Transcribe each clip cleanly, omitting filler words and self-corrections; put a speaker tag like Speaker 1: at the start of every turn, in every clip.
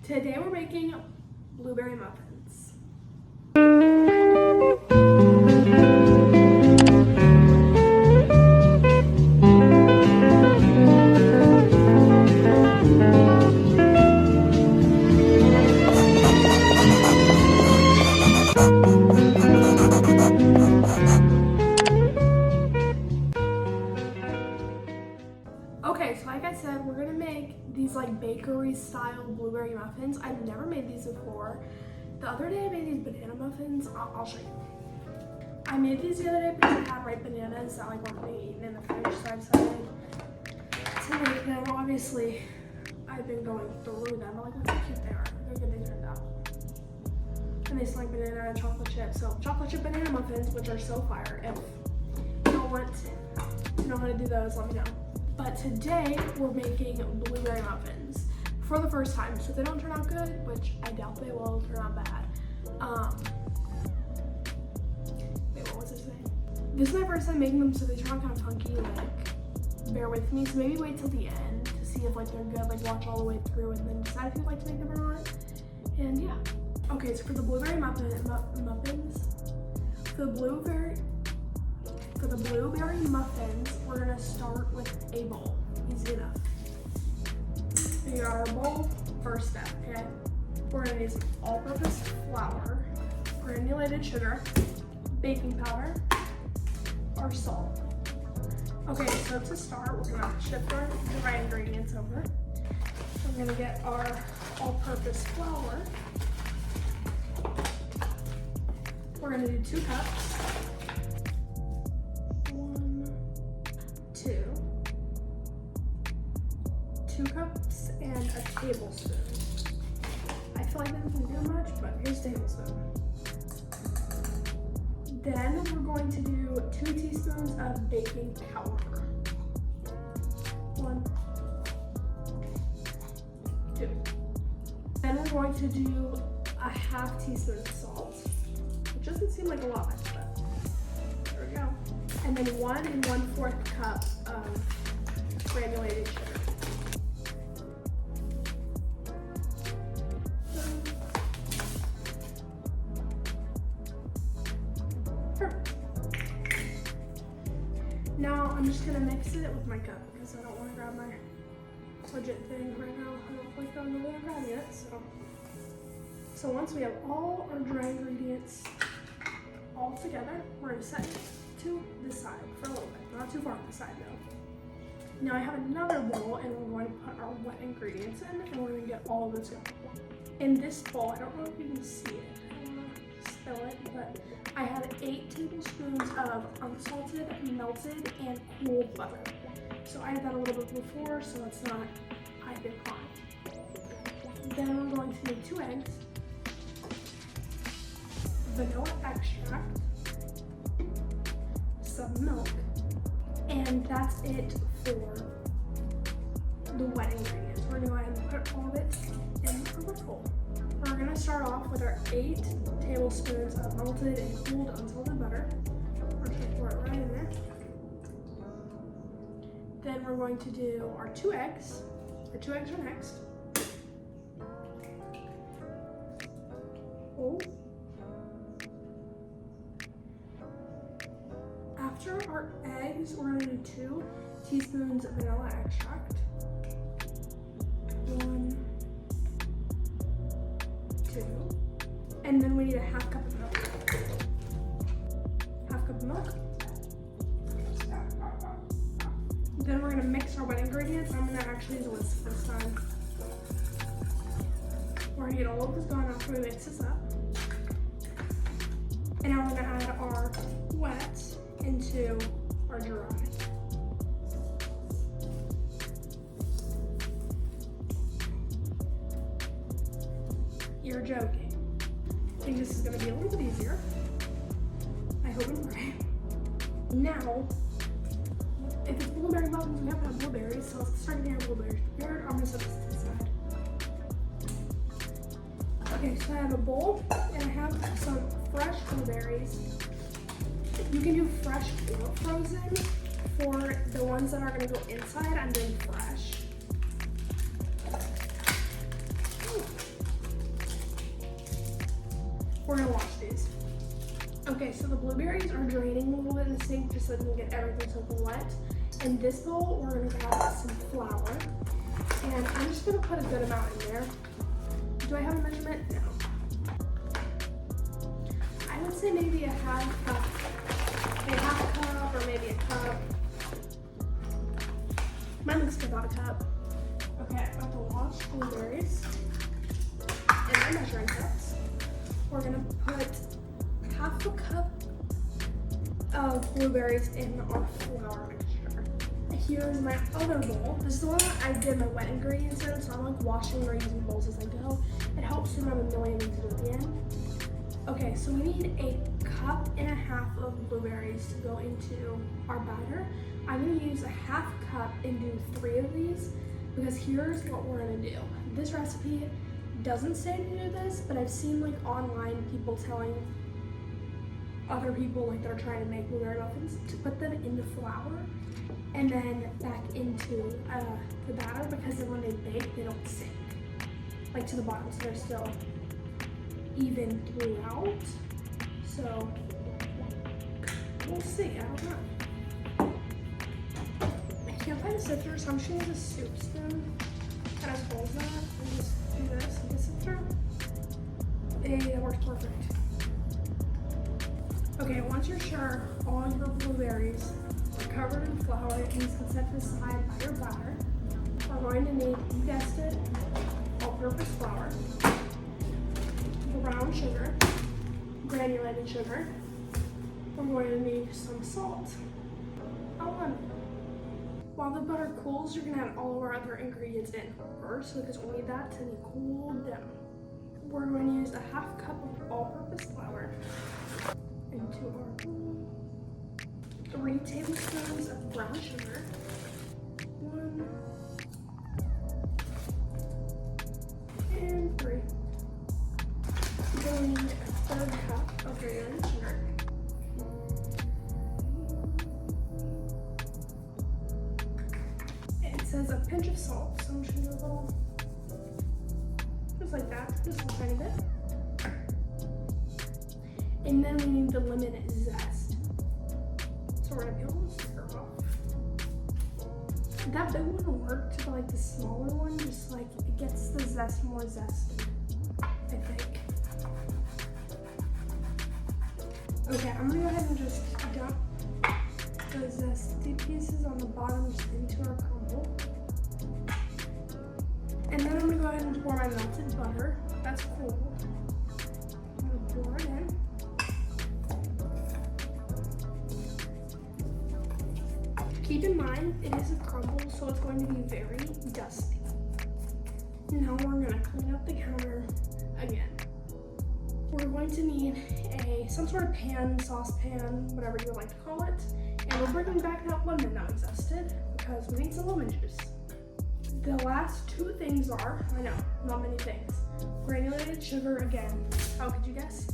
Speaker 1: Today we're making blueberry muffins. Okay, so like I said, we're gonna make these like bakery style blueberry muffins. I've never made these before. The other day I made these banana muffins. I'll show you. I made these the other day because I had ripe bananas that like weren't being eaten in the fridge, so I decided to make them. Obviously, I've been going through them. But like, look how cute they are. Look how good they turned out. And they smell like banana and chocolate chip. So chocolate chip banana muffins, which are so fire. If you don't want to know how to do those, let me know. But today we're making blueberry muffins for the first time. So if they don't turn out good, which I doubt they will turn out bad. Wait, what was I saying? This is my first time making them, so they turn out kind of funky. Like, bear with me. So maybe wait till the end to see if like they're good. Like watch all the way through and then decide if you'd like to make them or not. And yeah. Okay, so for the blueberry muffins, for the blueberry muffins, we're gonna start with a bowl. Easy enough. We got our bowl, first step, okay? We're gonna need some all-purpose flour, granulated sugar, baking powder, our salt. Okay, so to start, we're gonna shift our dry ingredients over. We're gonna get our all-purpose flour. We're gonna do 2 cups. 2 cups and a tablespoon. I feel like that doesn't do much, but here's a tablespoon. Then we're going to do 2 teaspoons of baking powder. 1, 2. Then we're going to do a ½ teaspoon of salt, which doesn't seem like a lot, but there we go. And then 1 1/4 cup of granulated sugar. Now I'm just gonna mix it with my cup because I don't want to grab my legit thing right now. I don't feel like I'm really grabbing it. So once we have all our dry ingredients all together, we're gonna set it to the side for a little bit. Not too far on the side though. Now I have another bowl and we're going to put our wet ingredients in and we're gonna get all of this going. In this bowl, I don't know if you can see it. I don't want to spill it, but I have 8 tablespoons of unsalted, melted, and cool butter. So I had that a little bit before, so it's not high decline. Then we're going to need 2 eggs, vanilla extract, some milk, and that's it for the wet ingredients. We're gonna go ahead and put all of it in a bowl. We're gonna start off with our 8 tablespoons of melted and cooled unsalted butter. We're gonna pour it right in there. Then we're going to do our 2 eggs. The 2 eggs are next. Oh. After our eggs, we're gonna do 2 teaspoons of vanilla extract. 1, 2, and then we need a ½ cup of milk. ½ cup of milk. Then we're gonna mix our wet ingredients. I'm gonna actually use a whisk this time. We're gonna get all of this going after we mix this up. And now we're gonna add our wet into our dry. You're joking. I think this is gonna be a little bit easier. I hope I'm right. Now, if it's blueberry muffins, we have to have blueberries, so let's start getting our blueberries prepared. I'm gonna set this to the side. Okay, so I have a bowl and I have some fresh blueberries. You can do fresh or frozen. For the ones that are gonna go inside, I'm doing fresh. Ooh. we're gonna wash these. Okay, so the blueberries are draining a little bit in the sink just so we can get everything soaking wet. In this bowl, we're gonna grab some flour, and I'm just gonna put a good amount in there. Do I have a measurement? No. I would say maybe a half cup, or maybe a cup. Mine looks about a cup. Okay, I'm about to wash blueberries in my measuring cups. We're gonna put half a cup of blueberries in our flour mixture. Here's my other bowl. This is the one I did my wet ingredients in, so I'm like washing or using bowls as I go. It helps to remember a million things at the end. Okay, so we need a cup and a half of blueberries to go into our batter. I'm gonna use a half cup and do 3 of these because here's what we're gonna do. This recipe doesn't say to do this, but I've seen like online people telling other people like that are trying to make blueberry muffins to put them in the flour and then back into the batter because then when they bake, they don't sink like to the bottom, so they're still even throughout. So we'll see. I don't know. I can't find a sifter, so I'm just gonna use a soup spoon that has holes in it and just do this with a sifter. Hey, that works perfect. Okay, once you're sure all your blueberries are covered in flour and you can set this aside by your batter, we're going to need, you guessed it, all-purpose flour, brown sugar, granulated sugar. We're going to need some salt. While the butter cools, you're going to add all of our other ingredients in first because we'll need that to be cooled down. We're going to use a half cup of all-purpose flour into our bowl. 3 tablespoons of brown sugar. 1 and 3. We'll need a 1/3 cup of granulated sugar. It says a pinch of salt, so I'm just gonna do a little, just like that, just a tiny bit. And then we need the lemon zest. So we're gonna peel the sugar off. That big one worked, but like the smaller one, just like it gets the zest more zesty, I think. Okay, I'm gonna go ahead and just dump the zesty pieces on the bottom just into our crumble. And then I'm gonna go ahead and pour my melted butter. That's cold. I'm gonna pour it in. Keep in mind, it is a crumble, so it's going to be very dusty. Now we're gonna clean up the counter again. We're going to need some sort of pan, saucepan, whatever you would like to call it. And we're bringing back that lemon that we zested because we need some lemon juice. The last 2 things are, I know, not many things. Granulated sugar again, how could you guess?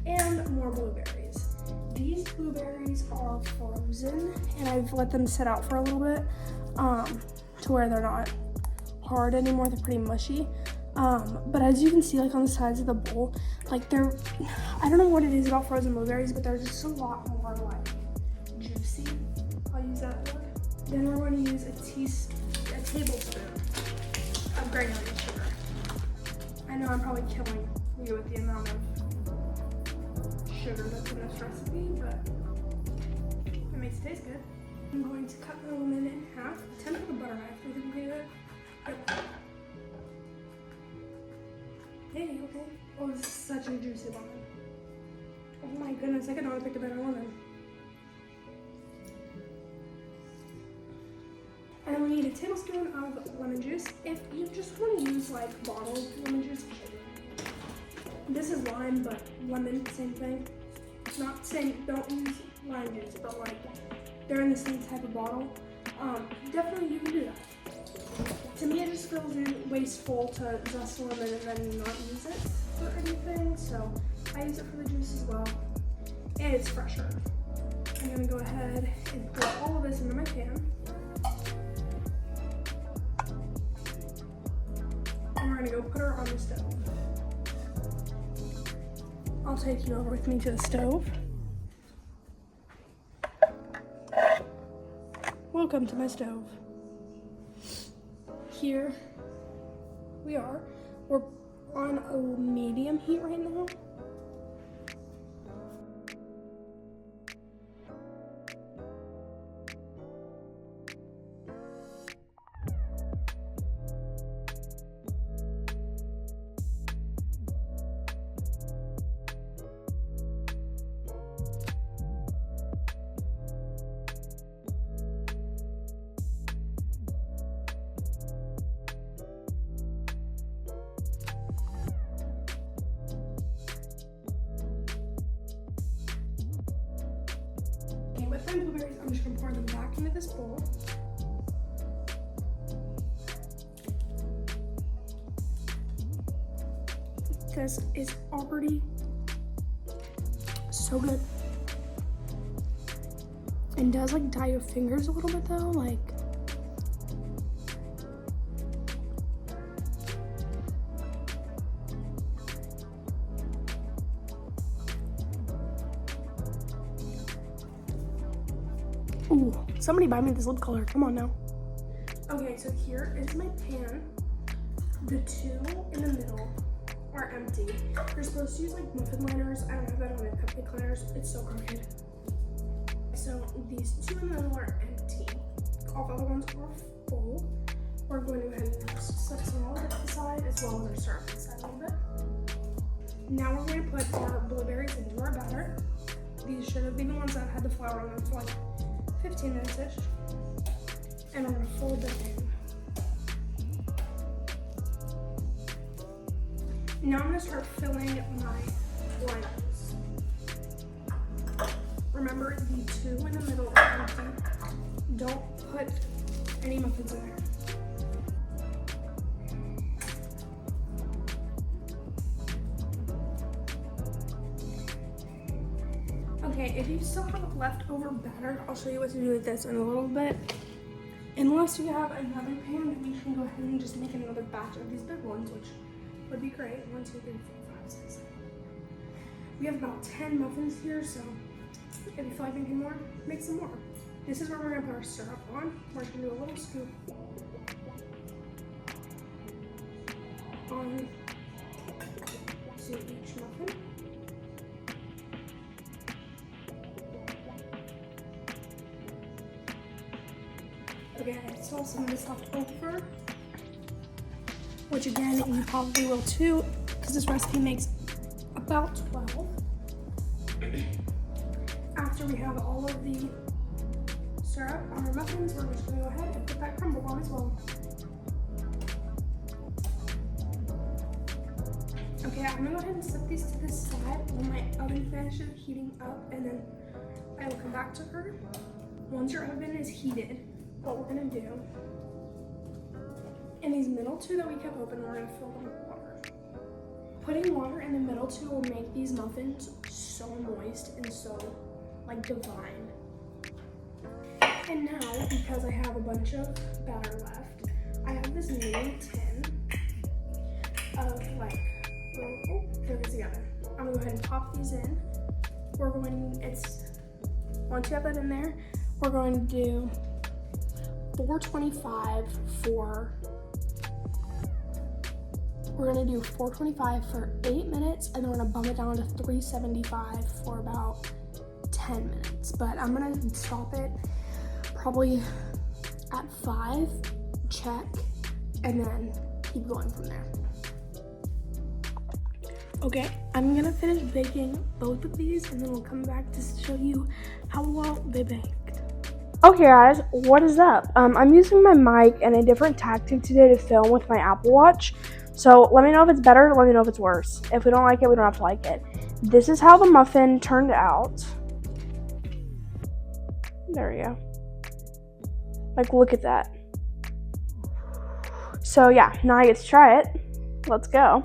Speaker 1: And more blueberries. These blueberries are frozen and I've let them sit out for a little bit to where they're not hard anymore, they're pretty mushy. But as you can see, like on the sides of the bowl, like they're, I don't know what it is about frozen blueberries, but they're just a lot more like juicy. I'll use that word. Then we're going to use a tablespoon of granulated sugar. I know I'm probably killing you with the amount of sugar that's in this recipe, but it makes it taste good. I'm going to cut my lemon in half. Attempt with a butter knife, I think we do it. Yep. Hey, okay. Oh, this is such a juicy lemon. Oh my goodness, I could not have picked a better lemon. And then we need a tablespoon of lemon juice. If you just want to use like bottled lemon juice, this is lime, but lemon, same thing. Not saying don't use lime juice, but like they're in the same type of bottle. Definitely you can do that. To me, it just feels wasteful to zest a lemon and then not use it for anything, so I use it for the juice as well, and it's fresher. I'm gonna go ahead and pour all of this into my pan. And we're gonna go put her on the stove. I'll take you over with me to the stove. Welcome to my stove. Here we are. We're on a medium heat right now. With my blueberries, I'm just gonna pour them back into this bowl. This is already so good. And does like dye your fingers a little bit though, like. Ooh, somebody buy me this lip color. Come on now. Okay, so here is my pan. The two in the middle are empty. You're supposed to use like muffin liners. I don't have that on my cupcake liners. It's so crooked. So these two in the middle are empty. All the other ones are full. We're going to go ahead and set some all to the side as well as our syrup inside a little bit. Now we're going to put our blueberries into our batter. These should have been the ones that had the flour on them for like 15 minutes-ish. And we're gonna fold them in. Now I'm gonna start filling my liners. Remember, the two in the middle are empty. Don't put any muffins in there. Okay, if you still have leftover batter, I'll show you what to do with this in a little bit. Unless you have another pan, then you can go ahead and just make another batch of these big ones, which would be great. 1, 2, 3, 4, 5, 6. We have about 10 muffins here, so if you feel like making more, make some more. This is where we're gonna put our syrup on. We're gonna do a little scoop on to each muffin. Okay, I saw some of this left over, which again, you probably will too, because this recipe makes about 12. After we have all of the syrup on our muffins, we're just gonna go ahead and put that crumble on as well. Okay, I'm gonna go ahead and set these to the side when my oven finishes heating up, and then I will come back to her. Once your oven is heated, what we're gonna do, in these middle two that we kept open, we're gonna fill them with water. Putting water in the middle two will make these muffins so moist and so like divine. And now, because I have a bunch of batter left, I have this mini tin of like, oh, there it is together. I'm gonna go ahead and pop these in. Once you have that in there, we're going to do 425 for 8 minutes, and then we're gonna bump it down to 375 for about 10 minutes. But I'm gonna stop it probably at 5, check, and then keep going from there. Okay, I'm gonna finish baking both of these, and then we'll come back to show you how well they baked. Okay guys, what is up? I'm using my mic and a different tactic today to film with my Apple Watch. So let me know if it's better, let me know if it's worse. If we don't like it, we don't have to like it. This is how the muffin turned out. There we go. Like, look at that. So yeah, now I get to try it. Let's go.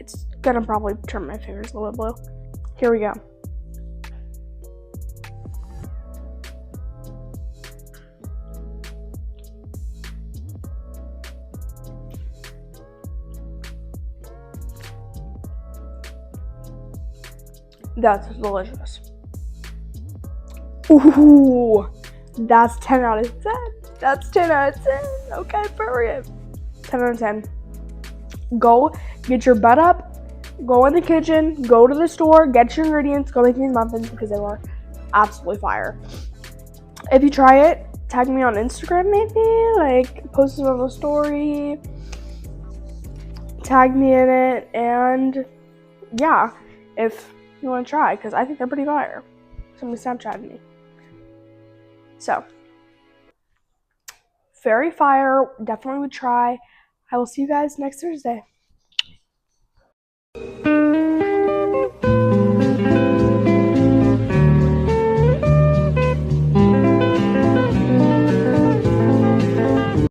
Speaker 1: It's gonna probably turn my fingers a little bit blue. Here we go. That's delicious. Ooh, that's 10 out of 10. That's 10 out of 10. Okay, brilliant. 10 out of 10. Go get your butt up, go in the kitchen, go to the store, get your ingredients, go make these muffins because they were absolutely fire. If you try it, tag me on Instagram maybe, like post it on a story, tag me in it, and yeah, if you want to try, because I think they're pretty fire. Somebody Snapchatted me. So, very fire, definitely would try. I will see you guys next Thursday.